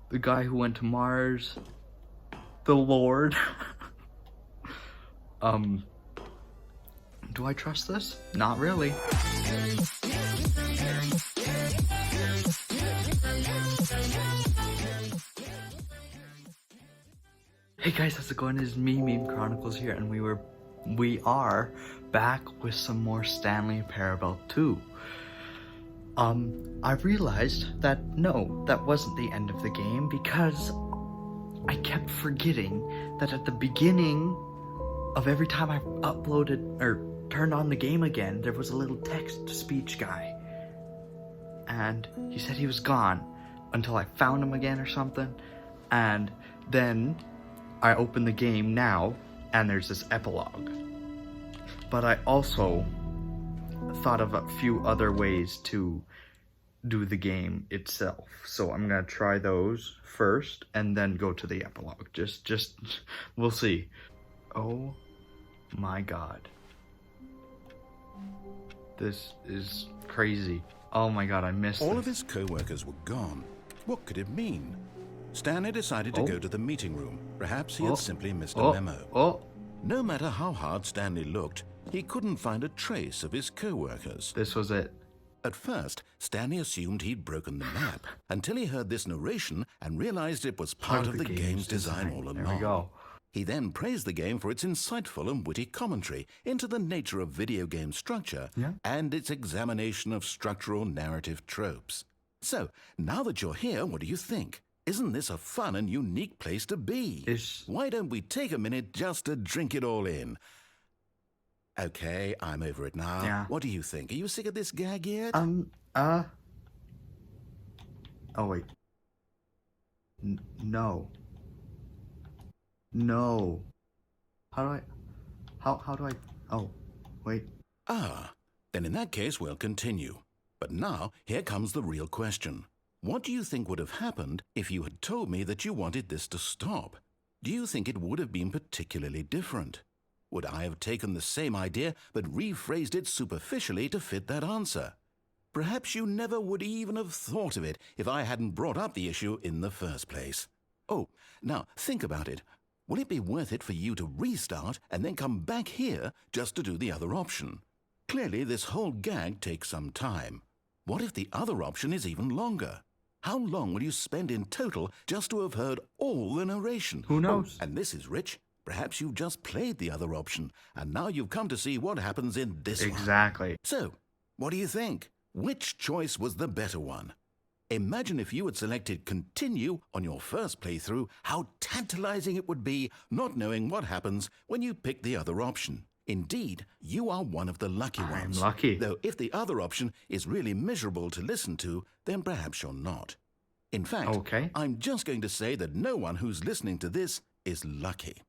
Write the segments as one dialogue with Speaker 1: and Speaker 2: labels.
Speaker 1: The guy who went to Mars. The Lord. Do I trust this? Not really. Hey guys, how's it going? It's me, Meme Chronicles here, and we are back with some more Stanley Parable 2. I realized that no, that wasn't the end of the game because I kept forgetting that at the beginning of every time I uploaded or turned on the game again, there was a little text-to-speech guy. And he said he was gone until I found him again or something. And then I open the game now, and there's this epilogue. But I also thought of a few other ways to do the game itself. So I'm gonna try those first, and then go to the epilogue. Just, we'll see. Oh my god. This is crazy. Oh my god, I missed
Speaker 2: All
Speaker 1: this.
Speaker 2: of his co-workers were gone. What could it mean? Stanley decided to go to the meeting room. Perhaps he had simply missed a memo. No matter how hard Stanley looked, he couldn't find a trace of his co-workers.
Speaker 1: This was it.
Speaker 2: At first, Stanley assumed he'd broken the map until he heard this narration and realized it was part of the game's design all along.
Speaker 1: There we go.
Speaker 2: He then praised the game for its insightful and witty commentary into the nature of video game structure and its examination of structural narrative tropes. So, now that you're here, what do you think? Isn't this a fun and unique place to be? Why don't we take a minute just to drink it all in? Okay, I'm over it now.
Speaker 1: Yeah.
Speaker 2: What do you think? Are you sick of this gag yet?
Speaker 1: Oh wait. No. No. How do I, oh, wait.
Speaker 2: Then in that case, we'll continue. But now, here comes the real question. What do you think would have happened if you had told me that you wanted this to stop? Do you think it would have been particularly different? Would I have taken the same idea but rephrased it superficially to fit that answer? Perhaps you never would even have thought of it if I hadn't brought up the issue in the first place. Oh, now think about it. Will it be worth it for you to restart and then come back here just to do the other option? Clearly, this whole gag takes some time. What if the other option is even longer? How long will you spend in total just to have heard all the narration?
Speaker 1: Who knows?
Speaker 2: Oh, and this is Rich. Perhaps you've just played the other option, and now you've come to see what happens in this one.
Speaker 1: Exactly.
Speaker 2: So, what do you think? Which choice was the better one? Imagine if you had selected Continue on your first playthrough, how tantalizing it would be not knowing what happens when you pick the other option. Indeed, you are one of the lucky ones.
Speaker 1: I'm lucky.
Speaker 2: Though if the other option is really miserable to listen to, then perhaps you're not. In fact, I'm just going to say that no one who's listening to this is lucky.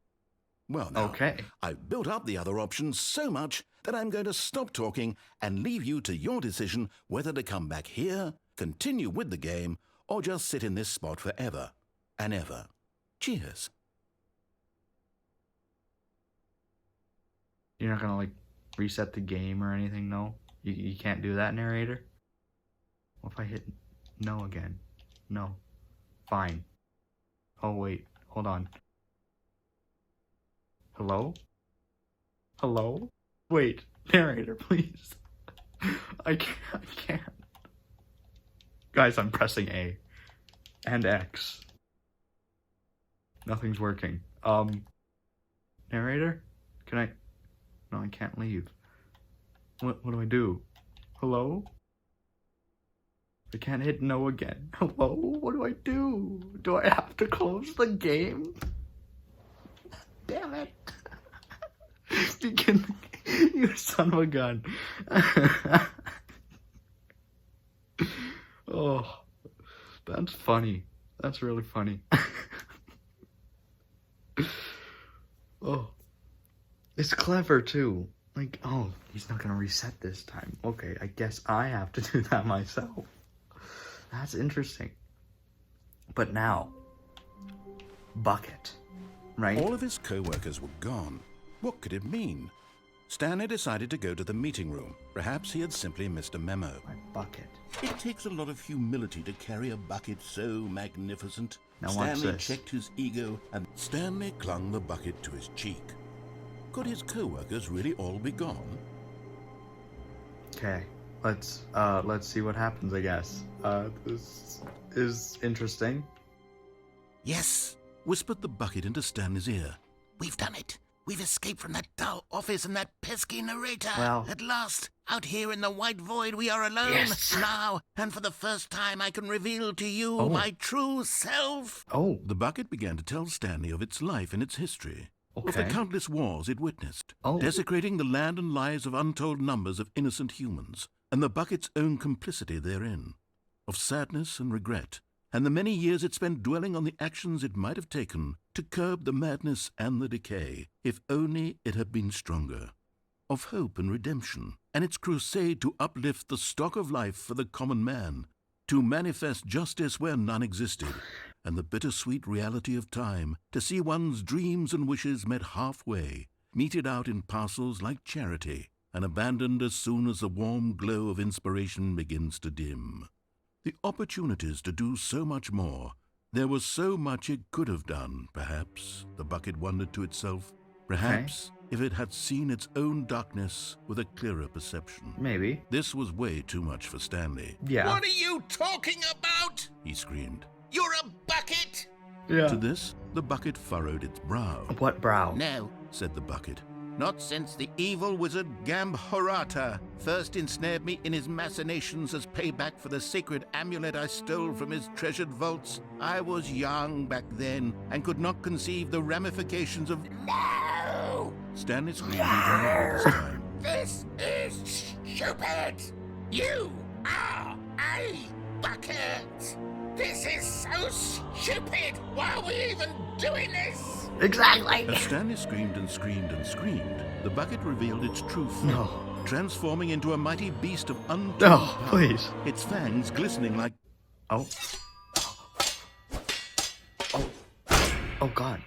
Speaker 2: Well now, I've built up the other option so much that I'm going to stop talking and leave you to your decision whether to come back here, continue with the game, or just sit in this spot forever and ever. Cheers.
Speaker 1: You're not gonna, like, reset the game or anything, no? You can't do that, narrator? What if I hit no again? No. Fine. Oh, wait. Hold on. Hello? Hello? Wait. Narrator, please. I can't. Guys, I'm pressing A. And X. Nothing's working. Narrator? Can I... No, I can't leave. What do I do? Hello? I can't hit no again. Hello? What do I do? Do I have to close the game? Damn it. You son of a gun. Oh, that's funny. That's really funny. Oh. It's clever, too. Like, oh, he's not gonna reset this time. Okay, I guess I have to do that myself. That's interesting. But now, Bucket, right?
Speaker 2: All of his co-workers were gone. What could it mean? Stanley decided to go to the meeting room. Perhaps he had simply missed a memo.
Speaker 1: My bucket.
Speaker 2: It takes a lot of humility to carry a bucket so magnificent.
Speaker 1: Now watch
Speaker 2: Stanley
Speaker 1: this.
Speaker 2: checked his ego, and Stanley clung the bucket to his cheek. Could his co-workers really all be gone?
Speaker 1: Okay, let's see what happens, I guess. This is interesting.
Speaker 2: Yes, whispered the bucket into Stanley's ear. We've done it. We've escaped from that dull office and that pesky narrator.
Speaker 1: Well.
Speaker 2: At last, out here in the white void, we are alone.
Speaker 1: Yes.
Speaker 2: Now, and for the first time, I can reveal to you
Speaker 1: Oh.
Speaker 2: my true self.
Speaker 1: Oh,
Speaker 2: The bucket began to tell Stanley of its life and its history. Of the
Speaker 1: okay.
Speaker 2: countless wars it witnessed,
Speaker 1: Oh.
Speaker 2: desecrating the land and lives of untold numbers of innocent humans, and the bucket's own complicity therein, of sadness and regret, and the many years it spent dwelling on the actions it might have taken to curb the madness and the decay, if only it had been stronger, of hope and redemption, and its crusade to uplift the stock of life for the common man, to manifest justice where none existed, and the bittersweet reality of time, to see one's dreams and wishes met halfway, meted out in parcels like charity, and abandoned as soon as the warm glow of inspiration begins to dim. The opportunities to do so much more. There was so much it could have done, perhaps, the bucket wondered to itself. Perhaps, if it had seen its own darkness with a clearer perception.
Speaker 1: Maybe.
Speaker 2: This was way too much for Stanley.
Speaker 1: Yeah.
Speaker 2: What are you talking about? He screamed. You're a bucket!
Speaker 1: Yeah.
Speaker 2: To this, the bucket furrowed its brow.
Speaker 1: What brow?
Speaker 2: No, said the bucket. Not since the evil wizard Gambhorata first ensnared me in his machinations as payback for the sacred amulet I stole from his treasured vaults. I was young back then and could not conceive the ramifications of... No! Stanley screamed even louder this time. This is stupid! You are a bucket! This is so stupid! Why are we even doing this?
Speaker 1: Exactly.
Speaker 2: As Stanley screamed and screamed and screamed, the bucket revealed its true form,
Speaker 1: No.
Speaker 2: transforming into a mighty beast of untold
Speaker 1: No,
Speaker 2: power,
Speaker 1: please.
Speaker 2: its fangs glistening like...
Speaker 1: Oh. Oh. Oh, God.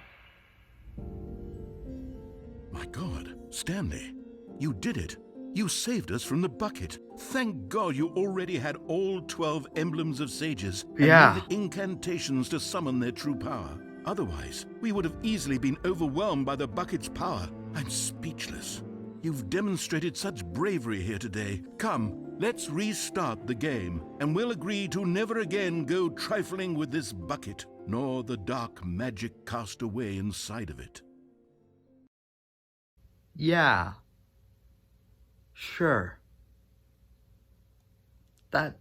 Speaker 2: My God, Stanley, you did it. You saved us from the bucket. Thank God you already had all 12 emblems of sages and
Speaker 1: Yeah.
Speaker 2: made the incantations to summon their true power. Otherwise, we would have easily been overwhelmed by the bucket's power. I'm speechless. You've demonstrated such bravery here today. Come, let's restart the game, and we'll agree to never again go trifling with this bucket, nor the dark magic cast away inside of it.
Speaker 1: Yeah. Sure. That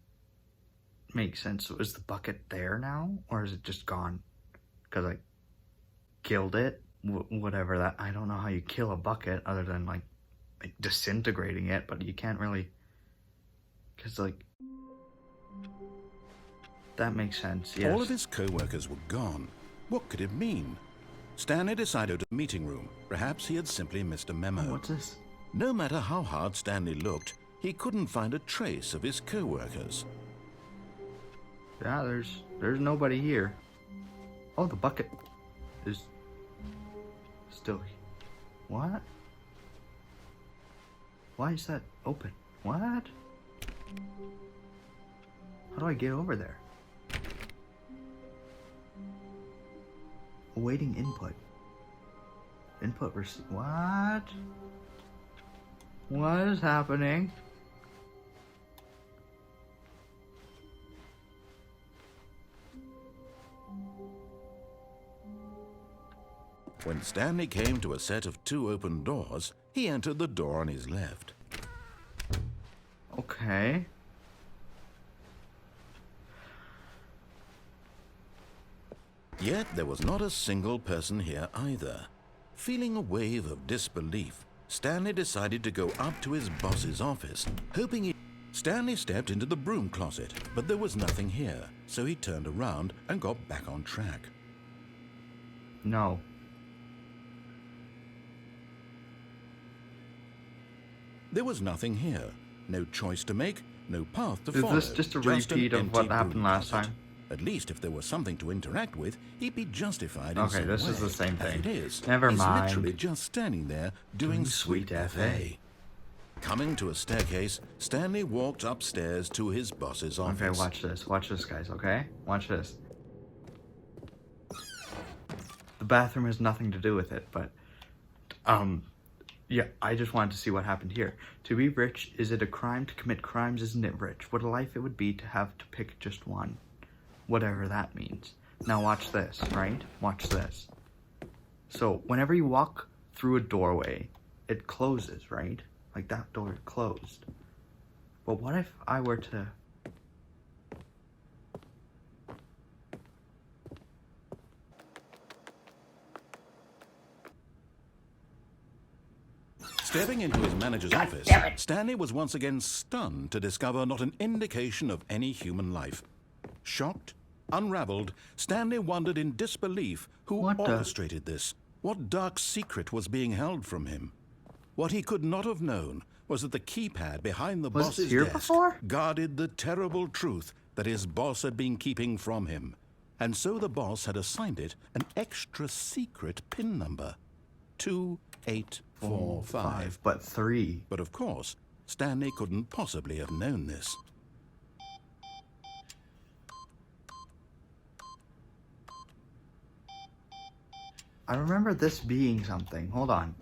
Speaker 1: makes sense. So is the bucket there now? Or is it just gone? Because I killed it? Whatever that... I don't know how you kill a bucket other than, like disintegrating it, but you can't really... Because, like... That makes sense, yes.
Speaker 2: All of his co-workers were gone. What could it mean? Stanley decided to the meeting room. Perhaps he had simply missed a memo.
Speaker 1: Oh, what's this?
Speaker 2: No matter how hard Stanley looked, he couldn't find a trace of his co-workers.
Speaker 1: Yeah, there's nobody here. Oh, the bucket is still here. What? Why is that open? What? How do I get over there? Awaiting input. Input receipt. What? What is happening?
Speaker 2: When Stanley came to a set of 2 open doors, he entered the door on his left.
Speaker 1: Okay.
Speaker 2: Yet there was not a single person here either. Feeling a wave of disbelief, Stanley decided to go up to his boss's office, hoping he... Stanley stepped into the broom closet, but there was nothing here, so he turned around and got back on track.
Speaker 1: No.
Speaker 2: There was nothing here. No choice to make, no path to
Speaker 1: Is
Speaker 2: follow.
Speaker 1: this just a repeat
Speaker 2: an
Speaker 1: of what
Speaker 2: empty
Speaker 1: happened
Speaker 2: broom
Speaker 1: last
Speaker 2: closet.
Speaker 1: time?
Speaker 2: At least if there was something to interact with, he'd be justified in
Speaker 1: Okay,
Speaker 2: some
Speaker 1: this
Speaker 2: way.
Speaker 1: is the same
Speaker 2: As
Speaker 1: thing.
Speaker 2: it is,
Speaker 1: Never
Speaker 2: he's
Speaker 1: mind.
Speaker 2: literally just standing there doing sweet FA. Coming to a staircase, Stanley walked upstairs to his boss's office.
Speaker 1: Okay, watch this. Watch this, guys, okay? Watch this. The bathroom has nothing to do with it, but... Yeah, I just wanted to see what happened here. To be rich, is it a crime? To commit crimes, isn't it rich? What a life it would be to have to pick just one. Whatever that means. Now watch this, right? Watch this. So, whenever you walk through a doorway, it closes, right? Like that door closed. But what if I were to...
Speaker 2: Stepping into his manager's office, Stanley was once again stunned to discover not an indication of any human life. Shocked, unraveled, Stanley wondered in disbelief who orchestrated this. What dark secret was being held from him? What he could not have known was that the keypad behind the boss's desk guarded the terrible truth that his boss had been keeping from him. And so the boss had assigned it an extra secret PIN number. 2845.
Speaker 1: But 3.
Speaker 2: But of course, Stanley couldn't possibly have known this.
Speaker 1: I remember this being something. Hold on.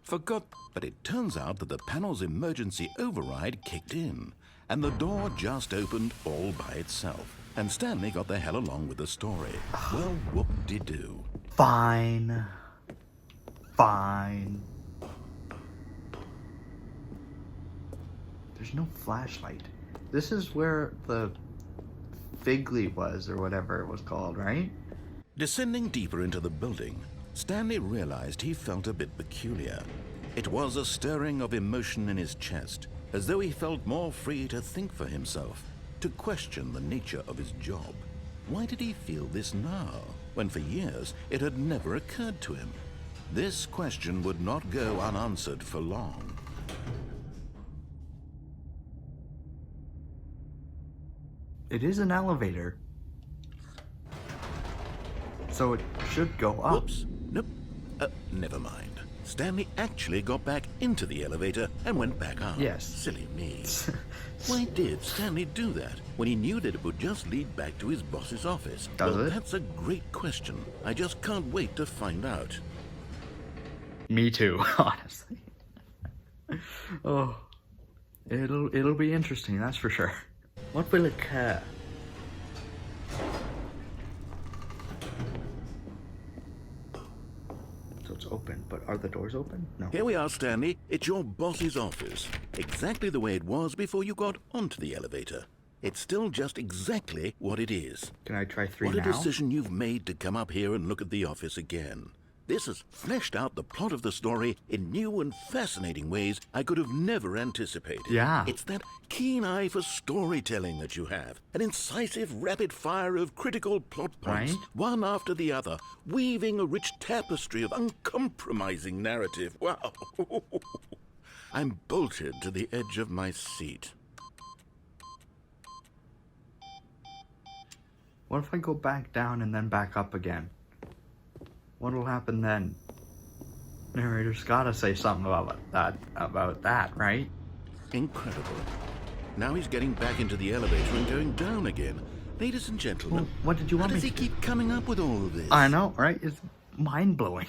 Speaker 2: Forgot, but it turns out that the panel's emergency override kicked in, and the door just opened all by itself. And Stanley got the hell along with the story. Well, whoop-de-doo.
Speaker 1: Fine. Fine. There's no flashlight. This is where the Figley was, or whatever it was called, right?
Speaker 2: Descending deeper into the building, Stanley realized he felt a bit peculiar. It was a stirring of emotion in his chest, as though he felt more free to think for himself, to question the nature of his job. Why did he feel this now, when for years it had never occurred to him? This question would not go unanswered for long.
Speaker 1: It is an elevator. So it should go up.
Speaker 2: Whoops. Nope. Never mind. Stanley actually got back into the elevator and went back up.
Speaker 1: Yes.
Speaker 2: Silly me. Why did Stanley do that when he knew that it would just lead back to his boss's office?
Speaker 1: Does it?
Speaker 2: That's a great question. I just can't wait to find out.
Speaker 1: Me too, honestly. Oh, it'll be interesting, that's for sure. What will it care? So it's open, but are the doors open? No.
Speaker 2: Here we are, Stanley. It's your boss's office. Exactly the way it was before you got onto the elevator. It's still just exactly what it is.
Speaker 1: Can I try 3
Speaker 2: What
Speaker 1: now?
Speaker 2: a decision you've made to come up here and look at the office again. This has fleshed out the plot of the story in new and fascinating ways I could have never anticipated.
Speaker 1: Yeah.
Speaker 2: It's that keen eye for storytelling that you have. An incisive rapid fire of critical plot points,
Speaker 1: Right?
Speaker 2: one after the other, weaving a rich tapestry of uncompromising narrative. Wow. I'm bolted to the edge of my seat.
Speaker 1: What if I go back down and then back up again? What will happen then? Narrator's gotta say something about that, right?
Speaker 2: Incredible. Now he's getting back into the elevator and going down again. Ladies and gentlemen,
Speaker 1: Well, what did you want
Speaker 2: how does
Speaker 1: me
Speaker 2: he
Speaker 1: to
Speaker 2: keep coming up with all of this?
Speaker 1: I know, right? It's mind-blowing.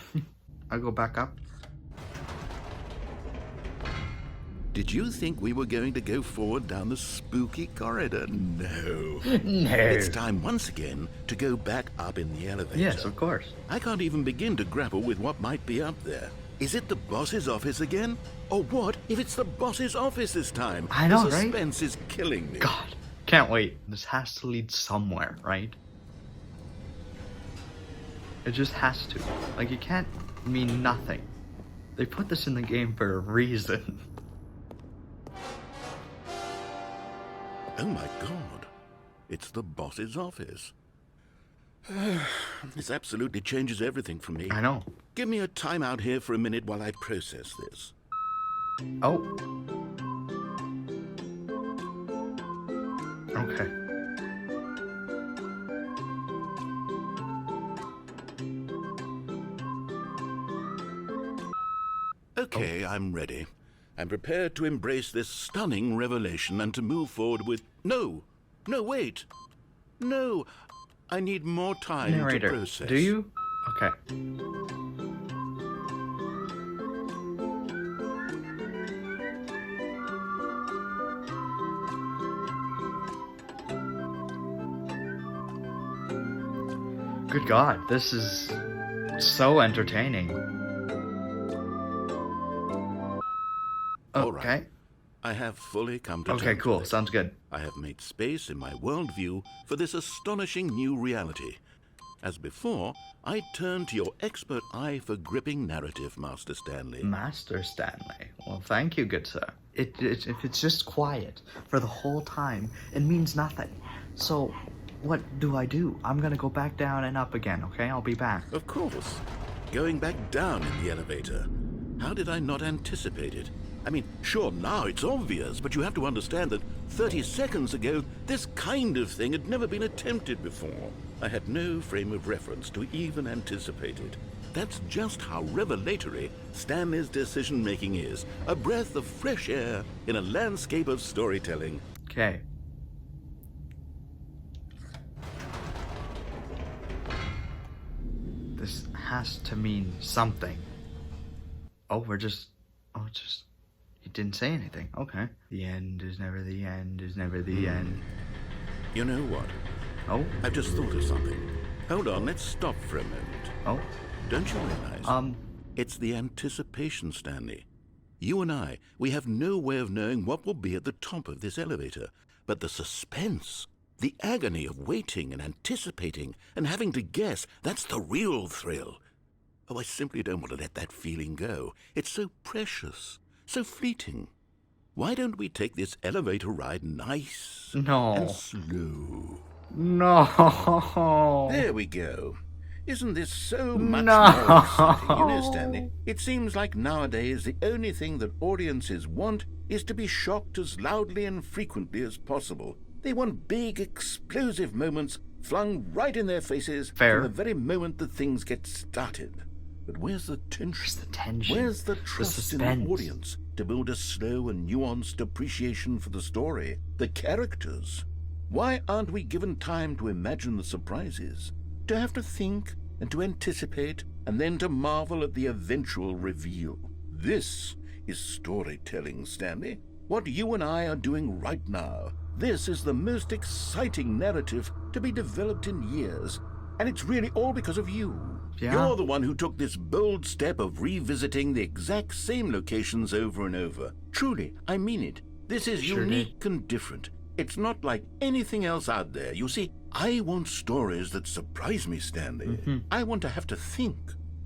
Speaker 1: I go back up.
Speaker 2: Did you think we were going to go forward down the spooky corridor? No.
Speaker 1: No.
Speaker 2: It's time once again to go back up in the elevator.
Speaker 1: Yes, of course.
Speaker 2: I can't even begin to grapple with what might be up there. Is it the boss's office again? Or what if it's the boss's office this time?
Speaker 1: I know,
Speaker 2: the
Speaker 1: right?
Speaker 2: suspense is killing me.
Speaker 1: God, can't wait. This has to lead somewhere, right? It just has to. Like, it can't mean nothing. They put this in the game for a reason.
Speaker 2: Oh my God. It's the boss's office. This absolutely changes everything for me.
Speaker 1: I know.
Speaker 2: Give me a timeout here for a minute while I process this.
Speaker 1: Oh. Okay.
Speaker 2: Okay, I'm ready. I'm prepared to embrace this stunning revelation and to move forward with... No! No, wait! No! I need more time
Speaker 1: Narrator,
Speaker 2: to process.
Speaker 1: do you? Okay. Good God, this is so entertaining.
Speaker 2: All right.
Speaker 1: Okay.
Speaker 2: I have fully come to terms
Speaker 1: Okay, cool.
Speaker 2: with it.
Speaker 1: Sounds good.
Speaker 2: I have made space in my worldview for this astonishing new reality. As before, I turn to your expert eye for gripping narrative, Master Stanley.
Speaker 1: Master Stanley. Well, thank you, good sir. If it's just quiet for the whole time, it means nothing. So, what do? I'm gonna go back down and up again, okay? I'll be back.
Speaker 2: Of course. Going back down in the elevator. How did I not anticipate it? I mean, sure, now it's obvious, but you have to understand that 30 seconds ago, this kind of thing had never been attempted before. I had no frame of reference to even anticipate it. That's just how revelatory Stanley's decision-making is. A breath of fresh air in a landscape of storytelling.
Speaker 1: Okay. This has to mean something. Oh, he didn't say anything. Okay. The end is never the end is never the end.
Speaker 2: You know what?
Speaker 1: Oh.
Speaker 2: I've just thought of something. Hold on, let's stop for a moment.
Speaker 1: Oh.
Speaker 2: Don't you realize?
Speaker 1: It's
Speaker 2: the anticipation, Stanley. You and I, we have no way of knowing what will be at the top of this elevator. But the suspense, the agony of waiting and anticipating and having to guess, that's the real thrill. Oh, I simply don't want to let that feeling go. It's so precious, so fleeting. Why don't we take this elevator ride nice and slow?
Speaker 1: No.
Speaker 2: There we go. Isn't this so much more exciting? You know, Stanley, it seems like nowadays the only thing that audiences want is to be shocked as loudly and frequently as possible. They want big, explosive moments flung right in their faces from the very moment that things get started. But where's the tension? Where's the trust in the audience to build a slow and nuanced appreciation for the story, the characters? Why aren't we given time to imagine the surprises, to have to think and to anticipate, and then to marvel at the eventual reveal? This is storytelling, Stanley. What you and I are doing right now. This is the most exciting narrative to be developed in years, and it's really all because of you. Yeah. You're the one who took this bold step of revisiting the exact same locations over and over. Truly, I mean it. This is unique and different. It's not like anything else out there. You see, I want stories that surprise me, Stanley. I want to have to think.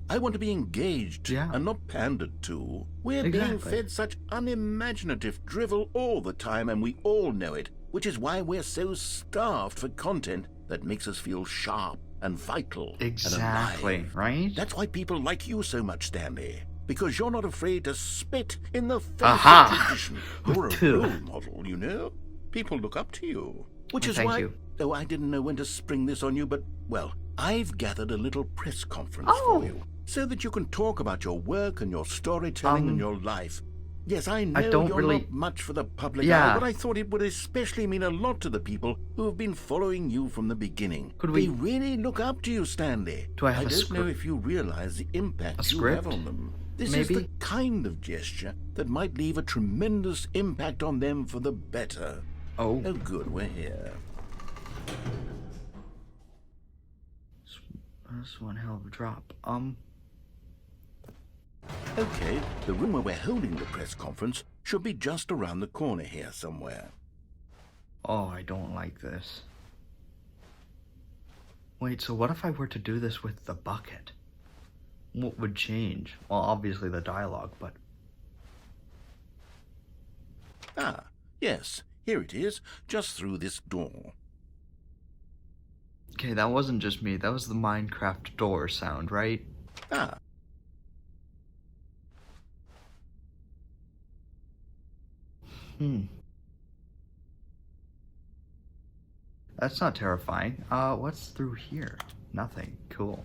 Speaker 2: I want to be engaged and not pandered to. We're being fed such unimaginative drivel all the time, and we all know it, which is why we're so starved for content that makes us feel sharp and vital and alive.
Speaker 1: Right?
Speaker 2: That's why people like you so much, Stanley. Because you're not afraid to spit in the face of tradition. You're a role model, you know? People look up to you. Which is why... Oh, I didn't know when to spring this on you, but, well, I've gathered a little press conference for you, so that you can talk about your work and your storytelling and your life. Yes, I know you're not much for the public eye, but I thought it would especially mean a lot to the people who have been following you from the beginning. They really look up to you, Stanley.
Speaker 1: Do I have a
Speaker 2: don't
Speaker 1: script?
Speaker 2: know if you realize the impact you have on them. This is the kind of gesture that might leave a tremendous impact on them for the better. Oh, good, we're here.
Speaker 1: That's one hell of a drop.
Speaker 2: Okay, the room where we're holding the press conference should be just around the corner here somewhere.
Speaker 1: Oh, I don't like this. Wait, so what if I were to do this with the bucket? What would change? Well, obviously the dialogue, but...
Speaker 2: Ah, yes, here it is, just through this door.
Speaker 1: Okay, that wasn't just me. That was the Minecraft door sound, right?
Speaker 2: Ah,
Speaker 1: That's not terrifying. What's through here? Nothing. Cool.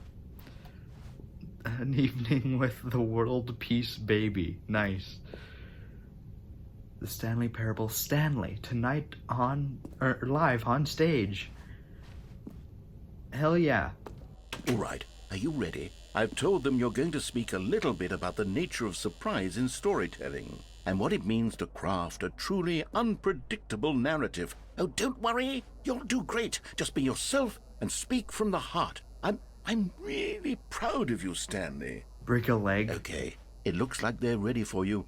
Speaker 1: An evening with the world peace baby. Nice. The Stanley Parable. Stanley. Tonight live on stage. Hell yeah.
Speaker 2: all right. Are you ready? I've told them you're going to speak a little bit about the nature of surprise in storytelling and what it means to craft a truly unpredictable narrative. Oh, don't worry. You'll do great. Just be yourself and speak from the heart. I'm really proud of you, Stanley.
Speaker 1: Break a leg.
Speaker 2: Okay, it looks like they're ready for you.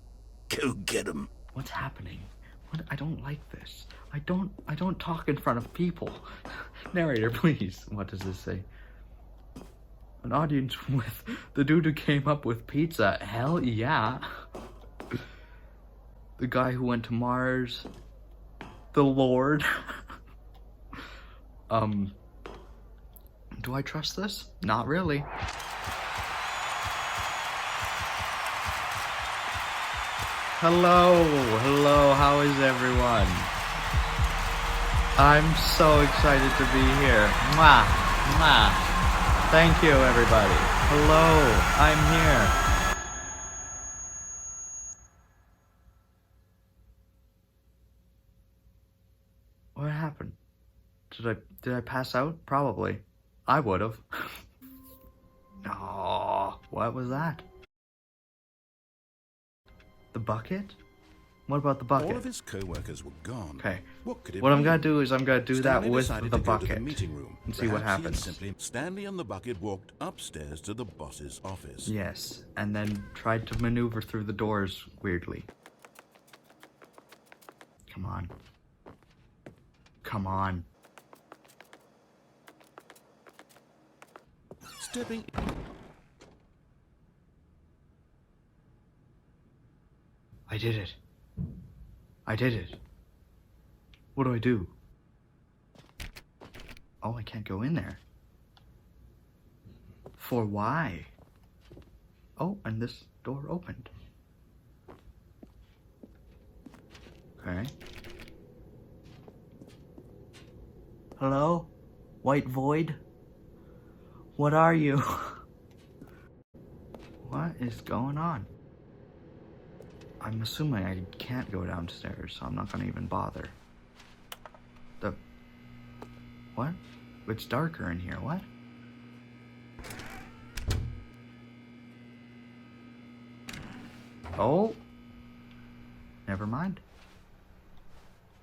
Speaker 2: Go get 'em.
Speaker 1: What's happening? What? I don't like this. I don't talk in front of people. Narrator, please. What does this say? An audience with the dude who came up with pizza. Hell yeah. The guy who went to Mars. The Lord. Do I trust this? Not really. Hello, how is everyone? I'm so excited to be here. Mwah, mwah. Thank you, everybody. Hello, I'm here. What happened? Did I pass out? Probably. I would've. Oh, what was that? The bucket? What about the bucket?
Speaker 2: All of his co-workers were gone.
Speaker 1: Okay.
Speaker 2: What could it
Speaker 1: What I'm
Speaker 2: be?
Speaker 1: gonna do is I'm gonna do
Speaker 2: Stanley
Speaker 1: that with
Speaker 2: decided
Speaker 1: the
Speaker 2: to go to
Speaker 1: bucket
Speaker 2: the meeting room.
Speaker 1: and see what
Speaker 2: Perhaps he had
Speaker 1: happens.
Speaker 2: simply, Stanley and the bucket walked upstairs to the boss's office.
Speaker 1: Yes, and then tried to maneuver through the doors weirdly. Come on. Come on.
Speaker 2: Stepping.
Speaker 1: I did it. I did it. What do I do? Oh, I can't go in there. For why? Oh, and this door opened. Okay. Hello? White void? What are you? What is going on? I'm assuming I can't go downstairs, so I'm not gonna even bother. What? It's darker in here, what? Oh! Never mind.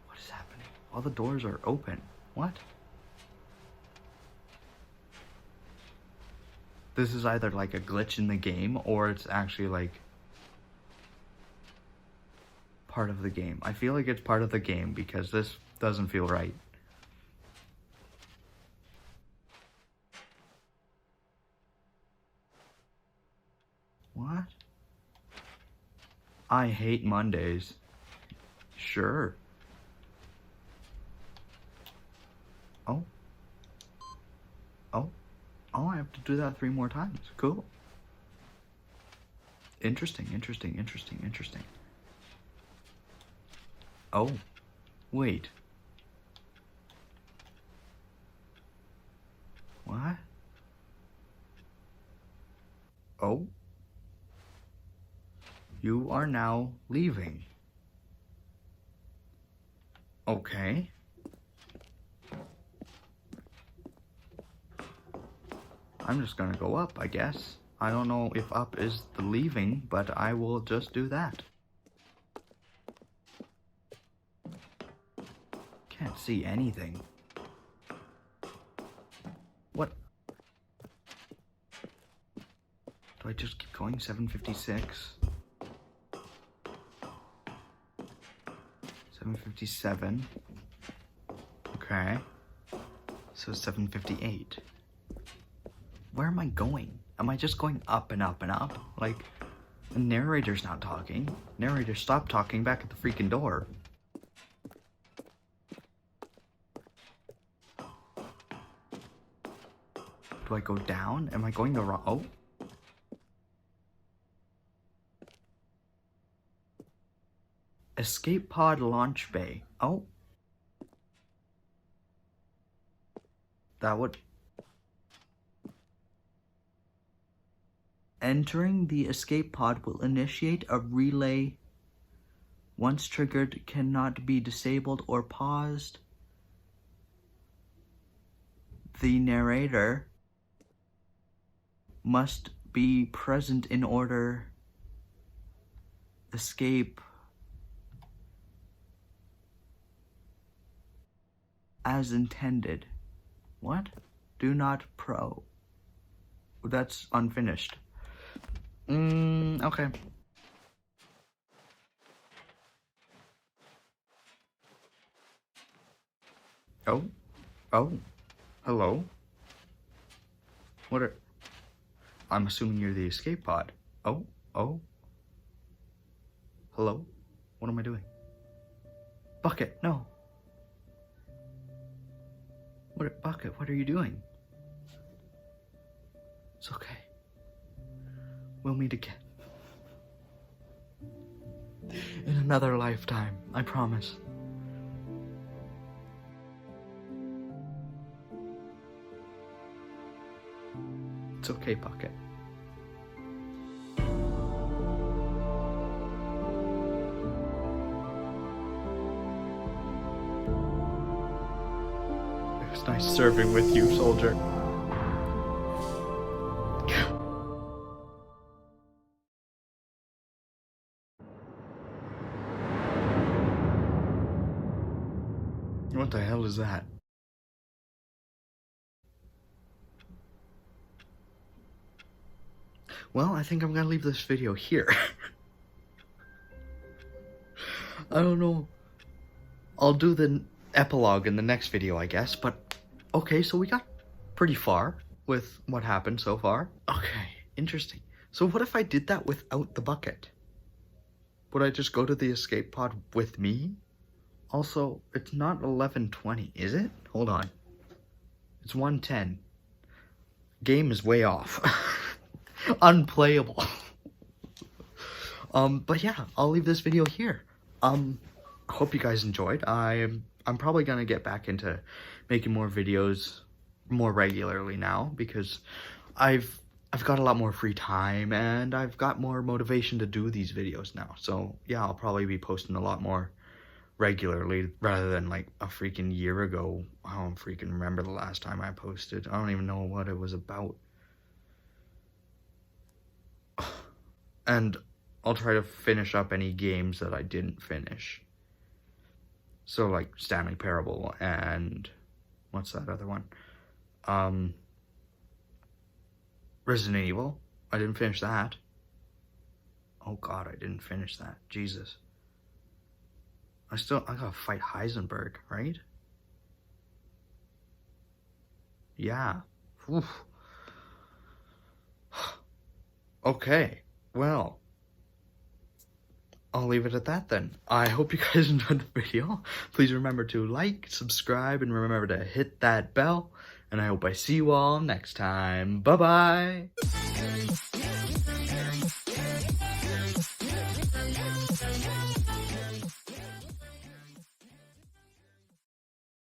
Speaker 1: What is happening? All the doors are open. What? This is either like a glitch in the game, or it's actually like part of the game. I feel like it's part of the game because this doesn't feel right. What? I hate Mondays. Sure. Oh. Oh. Oh, I have to do that 3 more times. Cool. Interesting. Oh. Wait. What? Oh. You are now leaving. Okay. I'm just gonna go up, I guess. I don't know if up is the leaving, but I will just do that. Can't see anything. What? Do I just keep going? 756. 757. Okay. So 758. Where am I going? Am I just going up and up and up? Like, the narrator's not talking. Narrator, stop talking back at the freaking door. Do I go down? Am I going the wrong... Oh. Escape pod launch bay. Oh. That would... Entering the escape pod will initiate a relay. Once triggered, cannot be disabled or paused. The narrator must be present in order escape as intended. What? Do not pro. That's unfinished. Okay. Oh. Hello? What are... I'm assuming you're the escape pod. Oh. Hello? What am I doing? Bucket, no. Bucket, what are you doing? It's okay. We'll meet again. In another lifetime, I promise. It's okay, Bucket. It was nice serving with you, soldier. What the hell is that? Well, I think I'm gonna leave this video here. I don't know. I'll do the epilogue in the next video, I guess, but okay, so we got pretty far with what happened so far. Okay, interesting. So what if I did that without the bucket? Would I just go to the escape pod with me? Also, it's not 11:20, is it? Hold on. It's 1:10. Game is way off. Unplayable. But yeah, I'll leave this video here. Hope you guys enjoyed. I'm probably gonna get back into making more videos more regularly now because I've got a lot more free time and I've got more motivation to do these videos now. So yeah, I'll probably be posting a lot more regularly rather than like a freaking year ago. I don't freaking remember the last time I posted. I don't even know what it was about. And I'll try to finish up any games that I didn't finish. So like Stanley Parable and what's that other one? Resident Evil. I didn't finish that. Oh god, I didn't finish that. Jesus. I gotta fight Heisenberg, right? Yeah. Oof. Okay. Well, I'll leave it at that then. I hope you guys enjoyed the video. Please remember to like, subscribe, and remember to hit that bell. And I hope I see you all next time. Bye-bye.